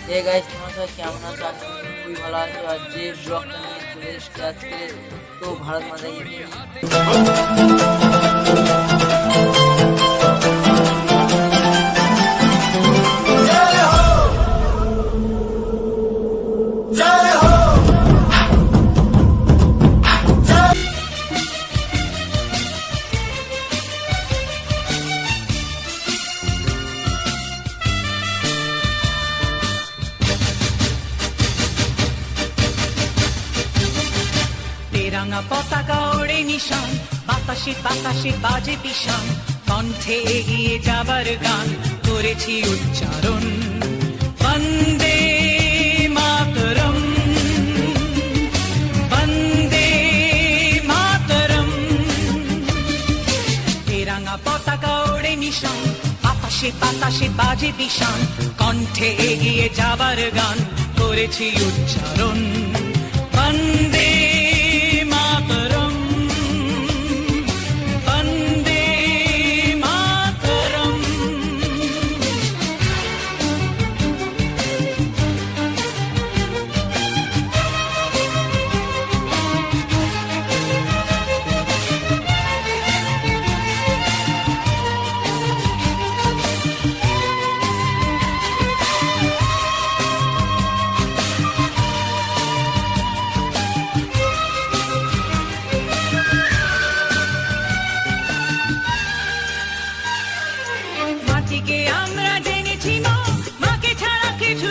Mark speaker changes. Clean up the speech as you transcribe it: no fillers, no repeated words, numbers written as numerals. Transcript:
Speaker 1: Hey guys, তোমরা সবাই কেমন আছো? আজকে আমি খুবই ভালো আছো। আর যে ব্লগটা নিয়ে চলে এসেছি আজকে, তো ভারত মাতা কি
Speaker 2: তেরাঙা পতাকা ওড়ে নিশান, বাতাসে বাতাসে বাজে পিশান, কণ্ঠে এগিয়ে যাবার গান করেছি উচ্চারণ। বন্দে মাতরম, বন্দে মাতরম। তেরাঙা পতাকা ওড়ে নিশান, বাতাসে বাতাসে বাজে পিশান, কণ্ঠে এগিয়ে যাবার গান করেছি উচ্চারণ। বন্দে মাতরম, বন্দে মাতরম। মাটিকে আমরা জেনেছি মা, মাকে ছাড়া কিছু